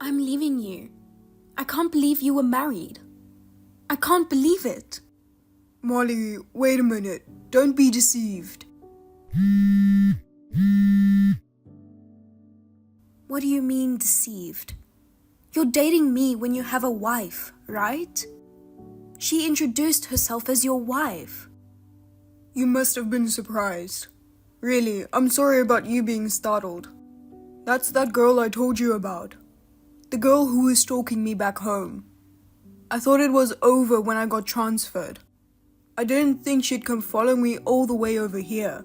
I'm leaving you. I can't believe you were married. I can't believe it. Molly, wait a minute. Don't be deceived. What do you mean deceived? You're dating me when you have a wife, right? She introduced herself as your wife. You must have been surprised. Really, I'm sorry about you being startled. That's that girl I told you about. The girl who was stalking me back home. I thought it was over when I got transferred. I didn't think she'd come follow me all the way over here.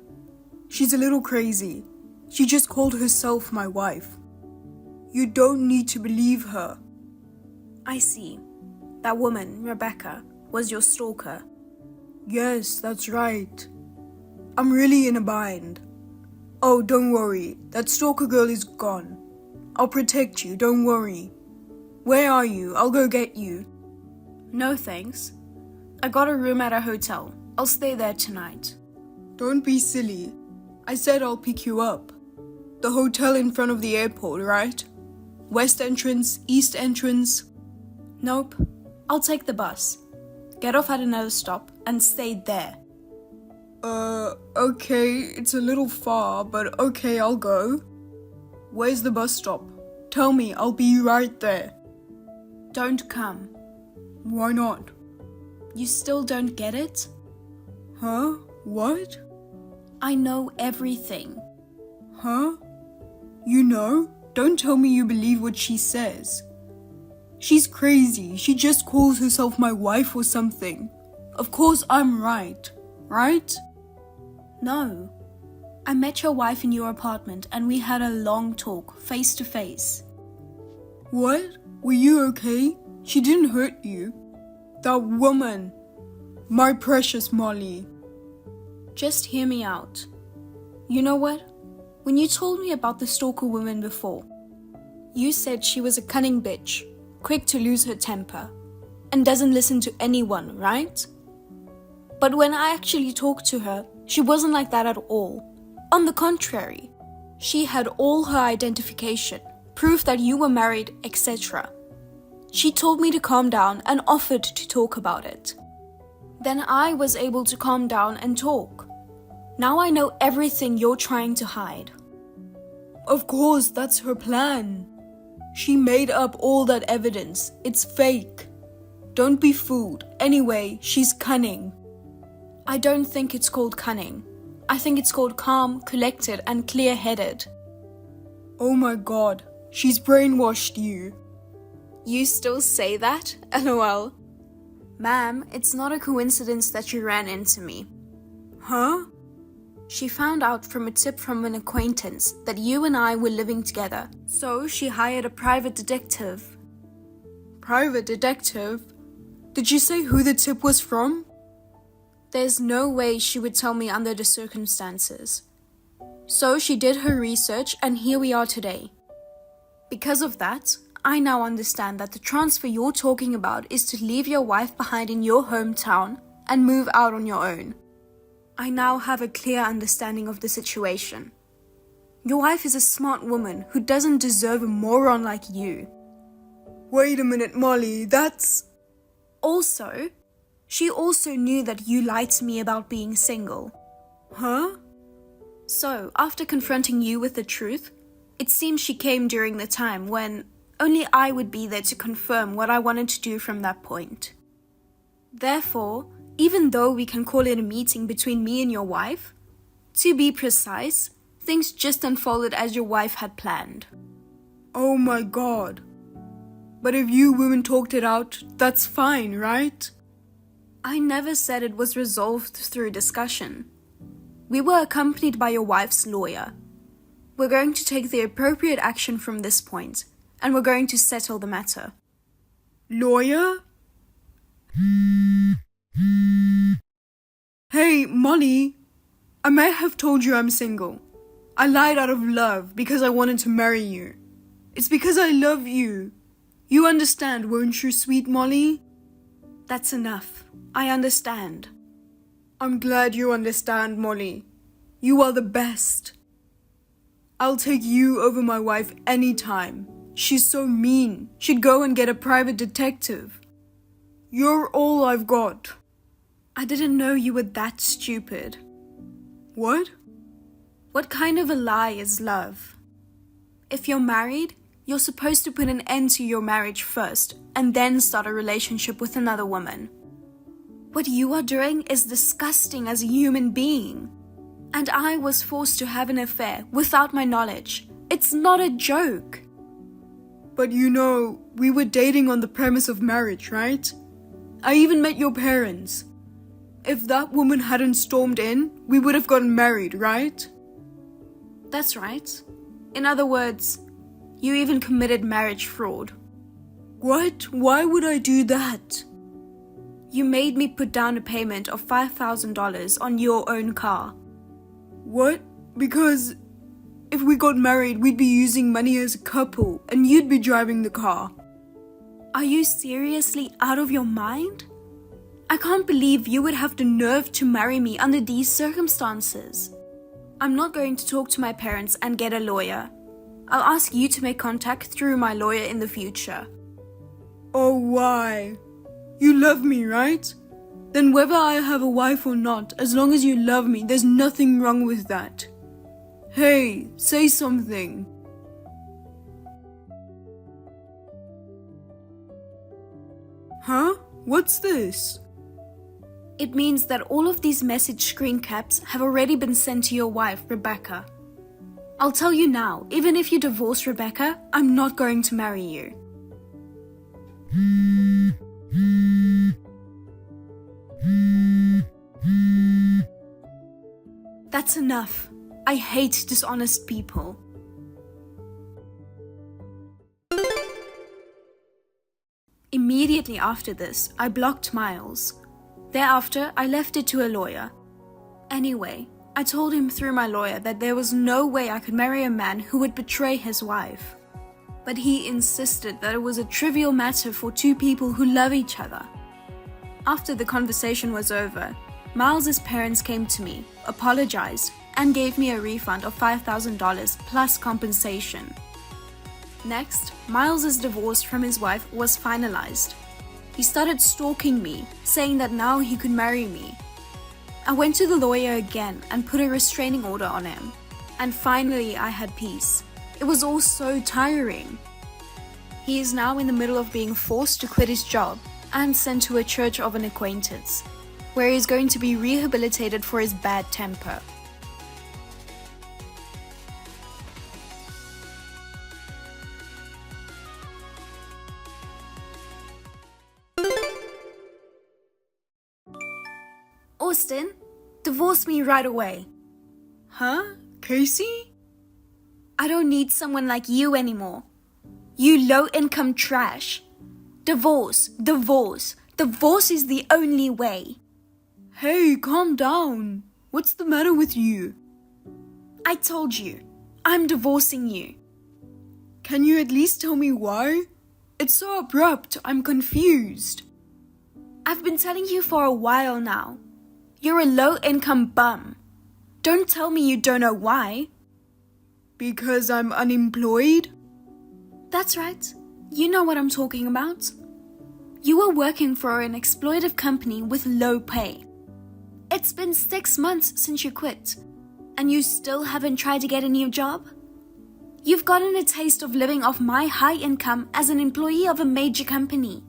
She's a little crazy. She just called herself my wife. You don't need to believe her. I see. That woman, Rebecca, was your stalker. Yes, that's right. I'm really in a bind. Oh, don't worry. That stalker girl is gone. I'll protect you, don't worry. Where are you? I'll go get you. No thanks. I got a room at a hotel. I'll stay there tonight. Don't be silly. I said I'll pick you up. The hotel in front of the airport, right? West entrance, east entrance. Nope. I'll take the bus. Get off at another stop and stay there. Okay, it's a little far, but okay, I'll go. Where's the bus stop? Tell me, I'll be right there. Don't come. Why not? You still don't get it? Huh? What? I know everything. Huh? You know? Don't tell me you believe what she says. She's crazy. She just calls herself my wife or something. Of course I'm right. Right? No. I met your wife in your apartment and we had a long talk, face to face. What? Were you okay? She didn't hurt you. That woman. My precious Molly. Just hear me out. You know what? When you told me about the stalker woman before, you said she was a cunning bitch, quick to lose her temper, and doesn't listen to anyone, right? But when I actually talked to her, she wasn't like that at all. On the contrary, she had all her identification, proof that you were married, etc. She told me to calm down and offered to talk about it. Then I was able to calm down and talk. Now I know everything you're trying to hide. Of course, that's her plan. She made up all that evidence. It's fake. Don't be fooled. Anyway, she's cunning. I don't think it's called cunning. I think it's called calm, collected, and clear-headed. Oh my god, she's brainwashed you. You still say that? LOL. Ma'am, it's not a coincidence that you ran into me. Huh? She found out from a tip from an acquaintance that you and I were living together, so she hired a private detective. Private detective? Did you say who the tip was from? There's no way she would tell me under the circumstances. So she did her research and here we are today. Because of that, I now understand that the transfer you're talking about is to leave your wife behind in your hometown and move out on your own. I now have a clear understanding of the situation. Your wife is a smart woman who doesn't deserve a moron like you. Wait a minute, Molly, that's... Also, she also knew that you lied to me about being single. Huh? So, after confronting you with the truth, it seems she came during the time when only I would be there to confirm what I wanted to do from that point. Therefore, even though we can call it a meeting between me and your wife, to be precise, things just unfolded as your wife had planned. Oh my god. But if you women talked it out, that's fine, right? I never said it was resolved through discussion. We were accompanied by your wife's lawyer. We're going to take the appropriate action from this point, and we're going to settle the matter. Lawyer? Hey, Molly. I may have told you I'm single. I lied out of love because I wanted to marry you. It's because I love you. You understand, won't you, sweet Molly? That's enough. I understand. I'm glad you understand, Molly. You are the best. I'll take you over my wife anytime. She's so mean. She'd go and get a private detective. You're all I've got. I didn't know you were that stupid. What? What kind of a lie is love? If you're married, you're supposed to put an end to your marriage first and then start a relationship with another woman. What you are doing is disgusting as a human being. And I was forced to have an affair without my knowledge. It's not a joke. But you know, we were dating on the premise of marriage, right? I even met your parents. If that woman hadn't stormed in, we would have gotten married, right? That's right. In other words, you even committed marriage fraud. What? Why would I do that? You made me put down a payment of $5,000 on your own car. What? Because if we got married, we'd be using money as a couple and you'd be driving the car. Are you seriously out of your mind? I can't believe you would have the nerve to marry me under these circumstances. I'm not going to talk to my parents and get a lawyer. I'll ask you to make contact through my lawyer in the future. Oh, why? You love me, right? Then whether I have a wife or not, as long as you love me, there's nothing wrong with that. Hey, say something. Huh? What's this? It means that all of these message screen caps have already been sent to your wife, Rebecca. I'll tell you now, even if you divorce Rebecca, I'm not going to marry you. That's enough. I hate dishonest people. Immediately after this, I blocked Miles. Thereafter, I left it to a lawyer. Anyway, I told him through my lawyer that there was no way I could marry a man who would betray his wife. But he insisted that it was a trivial matter for two people who love each other. After the conversation was over, Miles's parents came to me, apologized, and gave me a refund of $5,000 plus compensation. Next, Miles's divorce from his wife was finalized. He started stalking me, saying that now he could marry me. I went to the lawyer again and put a restraining order on him. And finally I had peace. It was all so tiring. He is now in the middle of being forced to quit his job and sent to a church of an acquaintance, where he is going to be rehabilitated for his bad temper. Austin, divorce me right away. Huh? Casey? I don't need someone like you anymore. You low-income trash. Divorce, divorce. Divorce is the only way. Hey, calm down. What's the matter with you? I told you, I'm divorcing you. Can you at least tell me why? It's so abrupt, I'm confused. I've been telling you for a while now. You're a low-income bum. Don't tell me you don't know why. Because I'm unemployed? That's right. You know what I'm talking about. You were working for an exploitive company with low pay. It's been 6 months since you quit, and you still haven't tried to get a new job? You've gotten a taste of living off my high income as an employee of a major company.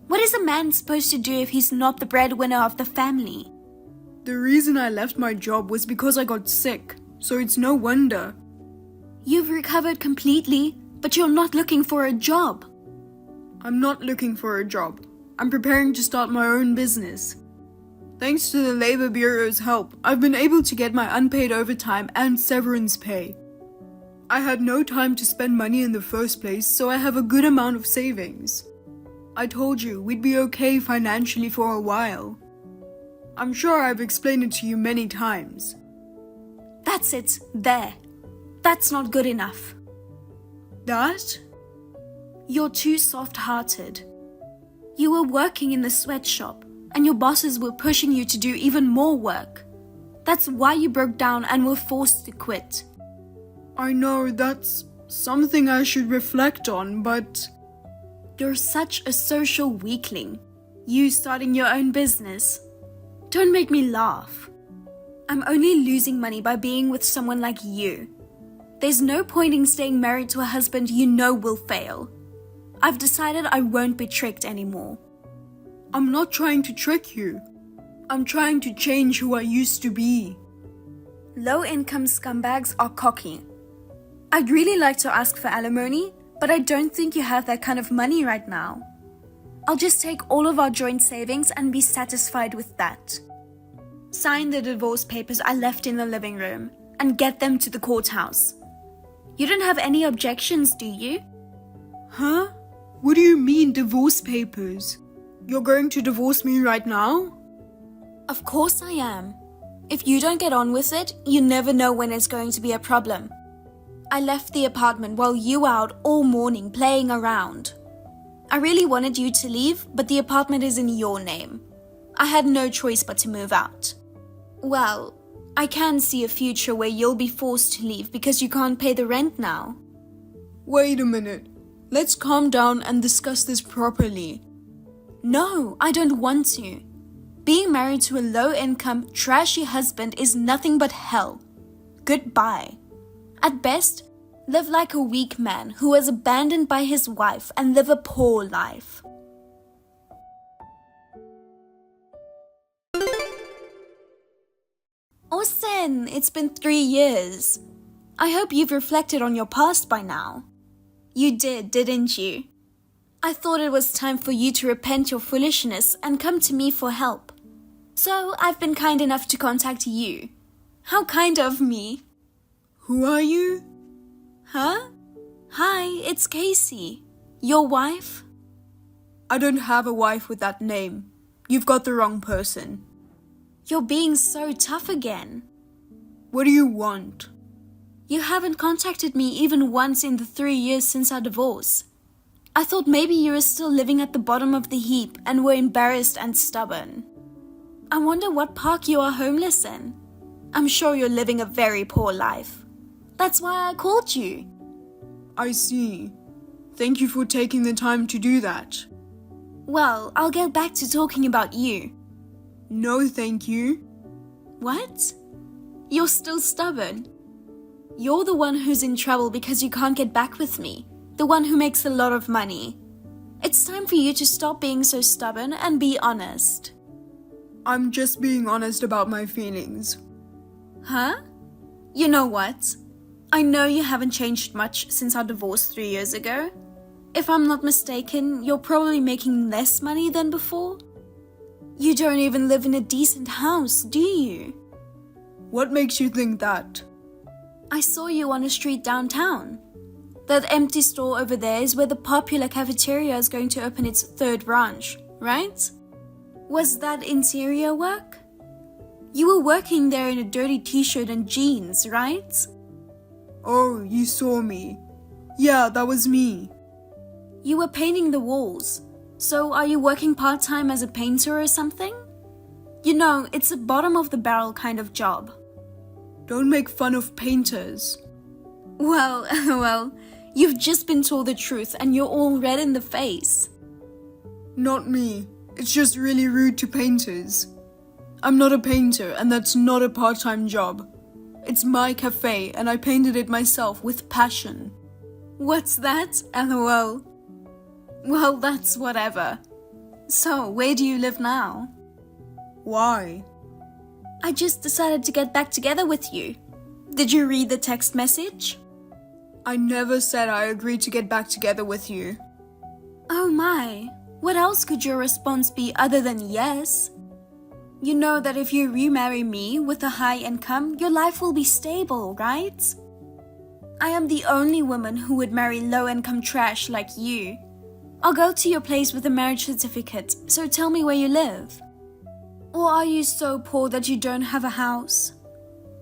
What is a man supposed to do if he's not the breadwinner of the family? The reason I left my job was because I got sick, so it's no wonder. You've recovered completely, but you're not looking for a job. I'm not looking for a job. I'm preparing to start my own business. Thanks to the Labor Bureau's help, I've been able to get my unpaid overtime and severance pay. I had no time to spend money in the first place, so I have a good amount of savings. I told you we'd be okay financially for a while. I'm sure I've explained it to you many times. That's it, there. That's not good enough. That? You're too soft-hearted. You were working in the sweatshop, and your bosses were pushing you to do even more work. That's why you broke down and were forced to quit. I know, that's something I should reflect on, but You're such a social weakling. You starting your own business. Don't make me laugh. I'm only losing money by being with someone like you. There's no point in staying married to a husband you know will fail. I've decided I won't be tricked anymore. I'm not trying to trick you. I'm trying to change who I used to be. Low-income scumbags are cocky. I'd really like to ask for alimony, but I don't think you have that kind of money right now. I'll just take all of our joint savings and be satisfied with that. Sign the divorce papers I left in the living room and get them to the courthouse. You don't have any objections, do you? Huh? What do you mean, divorce papers? You're going to divorce me right now? Of course I am. If you don't get on with it, you never know when it's going to be a problem. I left the apartment while you were out all morning playing around. I really wanted you to leave, but the apartment is in your name. I had no choice but to move out. Well, I can see a future where you'll be forced to leave because you can't pay the rent now. Wait a minute. Let's calm down and discuss this properly. No, I don't want to. Being married to a low-income, trashy husband is nothing but hell. Goodbye. At best, live like a weak man who was abandoned by his wife and live a poor life. Austin, it's been 3 years. I hope you've reflected on your past by now. You did, didn't you? I thought it was time for you to repent your foolishness and come to me for help. So I've been kind enough to contact you. How kind of me. Who are you? Huh? Hi, it's Casey. Your wife? I don't have a wife with that name. You've got the wrong person. You're being so tough again. What do you want? You haven't contacted me even once in the 3 years since our divorce. I thought maybe you were still living at the bottom of the heap and were embarrassed and stubborn. I wonder what park you are homeless in. I'm sure you're living a very poor life. That's why I called you. I see. Thank you for taking the time to do that. Well, I'll get back to talking about you. No, thank you. What? You're still stubborn. You're the one who's in trouble because you can't get back with me. The one who makes a lot of money. It's time for you to stop being so stubborn and be honest. I'm just being honest about my feelings. Huh? You know what? I know you haven't changed much since our divorce 3 years ago. If I'm not mistaken, you're probably making less money than before. You don't even live in a decent house, do you? What makes you think that? I saw you on a street downtown. That empty store over there is where the popular cafeteria is going to open its 3rd branch, right? Was that interior work? You were working there in a dirty t-shirt and jeans, right? Oh, you saw me. Yeah, that was me. You were painting the walls. So are you working part-time as a painter or something? You know, it's a bottom-of-the-barrel kind of job. Don't make fun of painters. Well, you've just been told the truth and you're all red in the face. Not me. It's just really rude to painters. I'm not a painter and that's not a part-time job. It's my cafe and I painted it myself with passion. What's that? LOL. Well, that's whatever. So, where do you live now? Why? I just decided to get back together with you. Did you read the text message? I never said I agreed to get back together with you. Oh my, what else could your response be other than yes? You know that if you remarry me with a high income, your life will be stable, right? I am the only woman who would marry low-income trash like you. I'll go to your place with a marriage certificate, so tell me where you live. Or are you so poor that you don't have a house?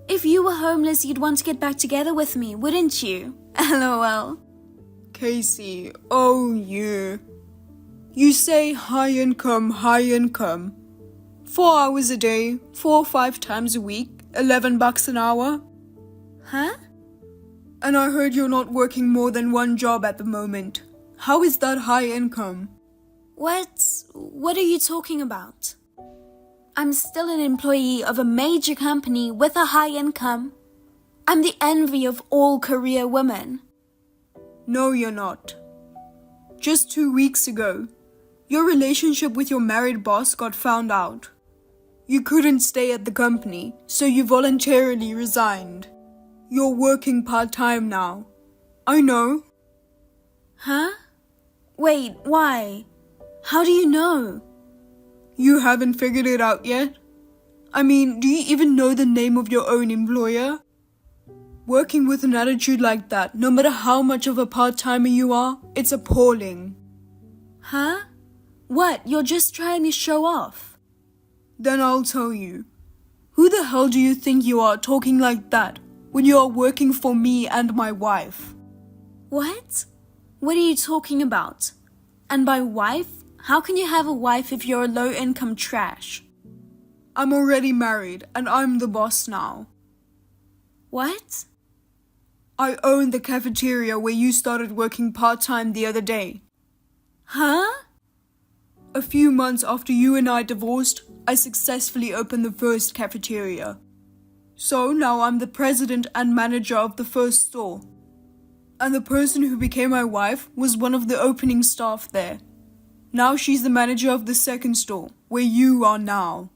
If you were homeless, you'd want to get back together with me, wouldn't you? LOL. Casey, oh you. You say high income, high income. 4 hours a day, 4 or 5 times a week, $11 an hour. Huh? And I heard you're not working more than one job at the moment. How is that high income? What are you talking about? I'm still an employee of a major company with a high income. I'm the envy of all career women. No, you're not. Just 2 weeks ago, your relationship with your married boss got found out. You couldn't stay at the company, so you voluntarily resigned. You're working part-time now. I know. Huh? Wait, why? How do you know? You haven't figured it out yet? I mean, do you even know the name of your own employer? Working with an attitude like that, no matter how much of a part-timer you are, it's appalling. Huh? What, you're just trying to show off? Then I'll tell you. Who the hell do you think you are talking like that when you are working for me and my wife? What? What are you talking about? And by wife? How can you have a wife if you're a low-income trash? I'm already married and I'm the boss now. What? I own the cafeteria where you started working part-time the other day. Huh? A few months after you and I divorced, I successfully opened the first cafeteria. So now I'm the president and manager of the first store. And the person who became my wife was one of the opening staff there. Now she's the manager of the second store, where you are now.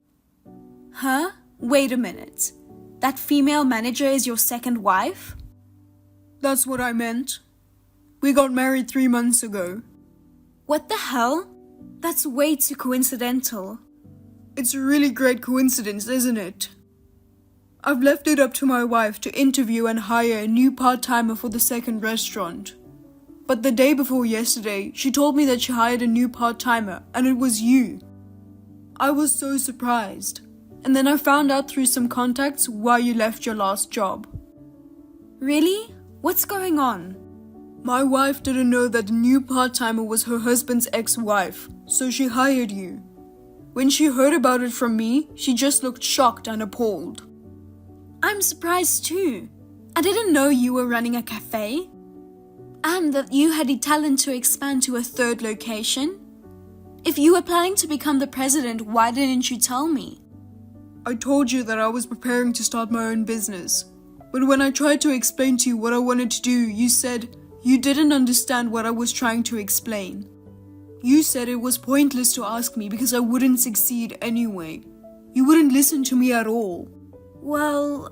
Huh? Wait a minute. That female manager is your second wife? That's what I meant. We got married 3 months ago. What the hell? That's way too coincidental. It's a really great coincidence, isn't it? I've left it up to my wife to interview and hire a new part-timer for the second restaurant. But the day before yesterday, she told me that she hired a new part-timer, and it was you. I was so surprised. And then I found out through some contacts why you left your last job. Really? What's going on? My wife didn't know that the new part-timer was her husband's ex-wife, so she hired you. When she heard about it from me, she just looked shocked and appalled. I'm surprised too. I didn't know you were running a cafe. And that you had the talent to expand to a third location. If you were planning to become the president, why didn't you tell me? I told you that I was preparing to start my own business. But when I tried to explain to you what I wanted to do, you said you didn't understand what I was trying to explain. You said it was pointless to ask me because I wouldn't succeed anyway. You wouldn't listen to me at all. Well,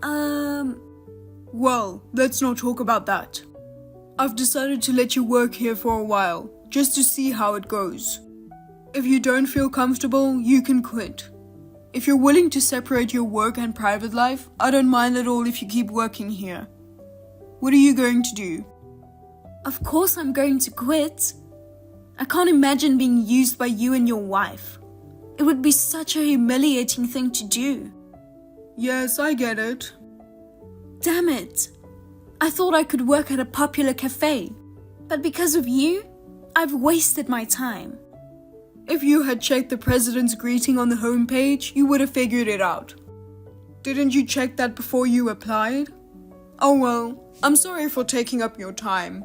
let's not talk about that. I've decided to let you work here for a while, just to see how it goes. If you don't feel comfortable, you can quit. If you're willing to separate your work and private life, I don't mind at all if you keep working here. What are you going to do? Of course I'm going to quit. I can't imagine being used by you and your wife. It would be such a humiliating thing to do. Yes, I get it. Damn it. I thought I could work at a popular cafe. But because of you, I've wasted my time. If you had checked the president's greeting on the homepage, you would have figured it out. Didn't you check that before you applied? Oh well, I'm sorry for taking up your time.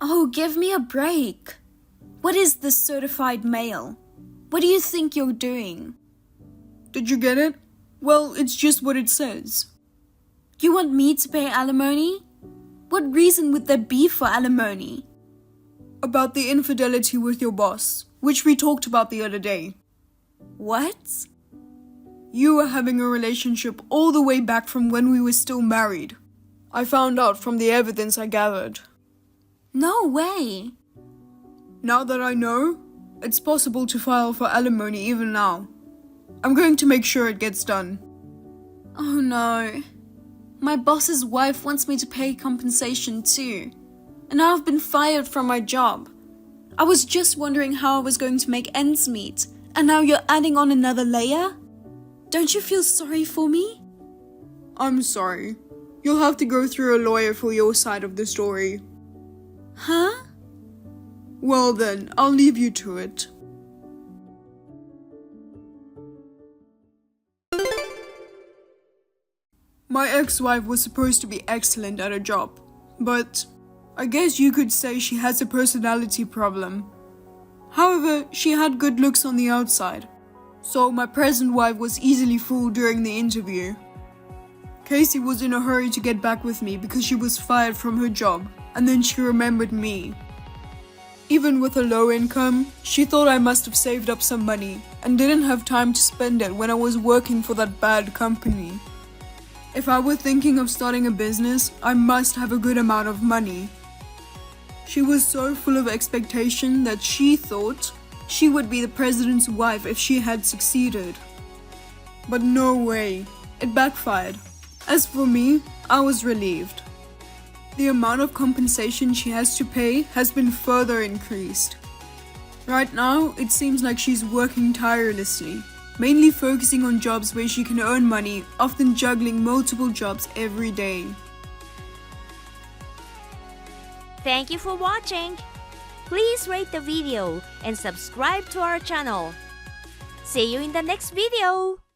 Oh, give me a break. What is this certified mail? What do you think you're doing? Did you get it? Well, it's just what it says. You want me to pay alimony? What reason would there be for alimony? About the infidelity with your boss, which we talked about the other day. What? You were having a relationship all the way back from when we were still married. I found out from the evidence I gathered. No way. Now that I know, it's possible to file for alimony even now. I'm going to make sure it gets done. Oh no. My boss's wife wants me to pay compensation too. And now I've been fired from my job. I was just wondering how I was going to make ends meet. And now you're adding on another layer? Don't you feel sorry for me? I'm sorry. You'll have to go through a lawyer for your side of the story. Huh? Well then, I'll leave you to it. My ex-wife was supposed to be excellent at her job, but I guess you could say she has a personality problem. However, she had good looks on the outside, so my present wife was easily fooled during the interview. Casey was in a hurry to get back with me because she was fired from her job, and then she remembered me. Even with a low income, she thought I must have saved up some money and didn't have time to spend it when I was working for that bad company. If I were thinking of starting a business, I must have a good amount of money. She was so full of expectation that she thought she would be the president's wife if she had succeeded. But no way, it backfired. As for me, I was relieved. The amount of compensation she has to pay has been further increased. Right now, it seems like she's working tirelessly, mainly focusing on jobs where she can earn money, often juggling multiple jobs every day. Thank you for watching. Please rate the video and subscribe to our channel. See you in the next video.